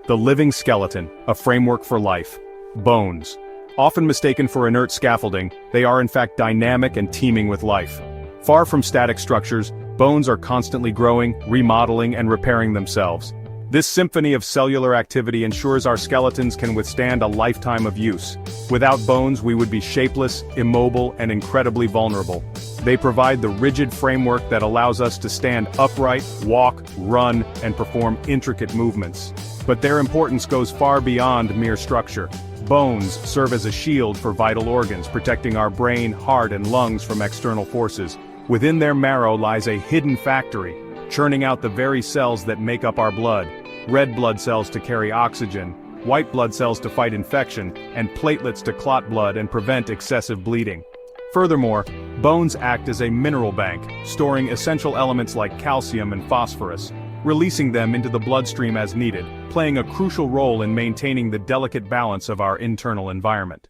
The living skeleton, a framework for life. Bones. Often mistaken for inert scaffolding, they are in fact dynamic and teeming with life. Far from static structures, bones are constantly growing, remodeling, and repairing themselves. This symphony of cellular activity ensures our skeletons can withstand a lifetime of use. Without bones, we would be shapeless, immobile, and incredibly vulnerable. They provide the rigid framework that allows us to stand upright, walk, run, and perform intricate movements. But their importance goes far beyond mere structure. Bones serve as a shield for vital organs, protecting our brain, heart, and lungs from external forces. Within their marrow lies a hidden factory, churning out the very cells that make up our blood. Red blood cells to carry oxygen, white blood cells to fight infection, and platelets to clot blood and prevent excessive bleeding. Furthermore, bones act as a mineral bank, storing essential elements like calcium and phosphorus, releasing them into the bloodstream as needed, playing a crucial role in maintaining the delicate balance of our internal environment.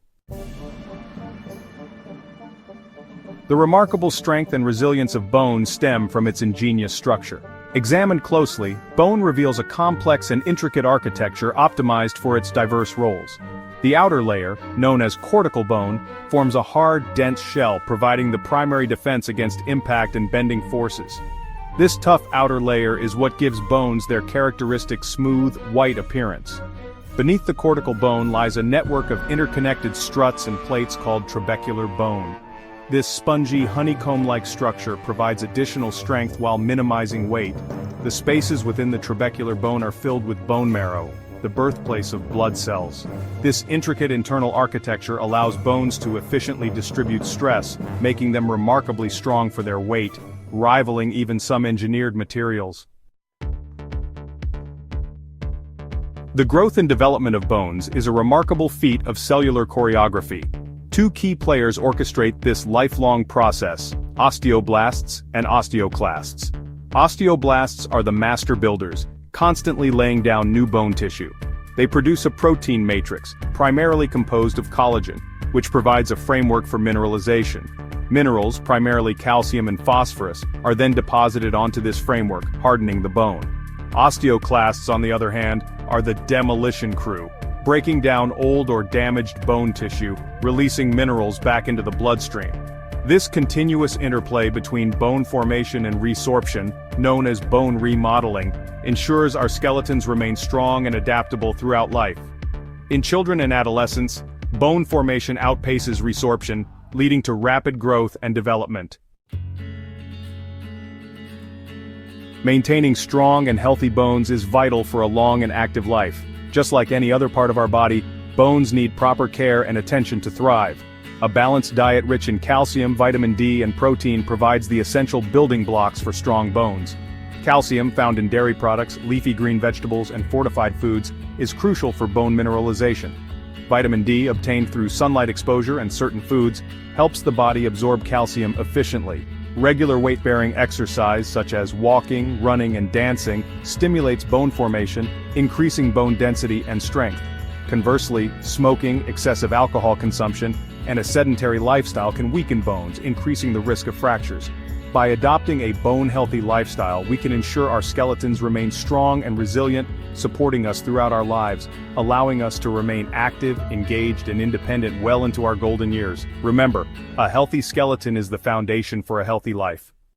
The remarkable strength and resilience of bone stem from its ingenious structure. Examined closely, bone reveals a complex and intricate architecture optimized for its diverse roles. The outer layer, known as cortical bone, forms a hard, dense shell providing the primary defense against impact and bending forces. This tough outer layer is what gives bones their characteristic smooth, white appearance. Beneath the cortical bone lies a network of interconnected struts and plates called trabecular bone. This spongy, honeycomb-like structure provides additional strength while minimizing weight. The spaces within the trabecular bone are filled with bone marrow, the birthplace of blood cells. This intricate internal architecture allows bones to efficiently distribute stress, making them remarkably strong for their weight, rivaling even some engineered materials. The growth and development of bones is a remarkable feat of cellular choreography. Two key players orchestrate this lifelong process: osteoblasts and osteoclasts. Osteoblasts are the master builders, constantly laying down new bone tissue. They produce a protein matrix, primarily composed of collagen, which provides a framework for mineralization. Minerals, primarily calcium and phosphorus, are then deposited onto this framework, hardening the bone. Osteoclasts, on the other hand, are the demolition crew, breaking down old or damaged bone tissue, releasing minerals back into the bloodstream. This continuous interplay between bone formation and resorption, known as bone remodeling, ensures our skeletons remain strong and adaptable throughout life. In children and adolescents, bone formation outpaces resorption, leading to rapid growth and development. Maintaining strong and healthy bones is vital for a long and active life. Just like any other part of our body, bones need proper care and attention to thrive. A balanced diet rich in calcium, vitamin D, and protein provides the essential building blocks for strong bones. Calcium, found in dairy products, leafy green vegetables, and fortified foods, is crucial for bone mineralization. Vitamin D, obtained through sunlight exposure and certain foods, helps the body absorb calcium efficiently. Regular weight-bearing exercise, such as walking, running, and dancing, stimulates bone formation, increasing bone density and strength. Conversely, smoking, excessive alcohol consumption, and a sedentary lifestyle can weaken bones, increasing the risk of fractures. By adopting a bone-healthy lifestyle, we can ensure our skeletons remain strong and resilient, supporting us throughout our lives, allowing us to remain active, engaged, and independent well into our golden years. Remember, a healthy skeleton is the foundation for a healthy life.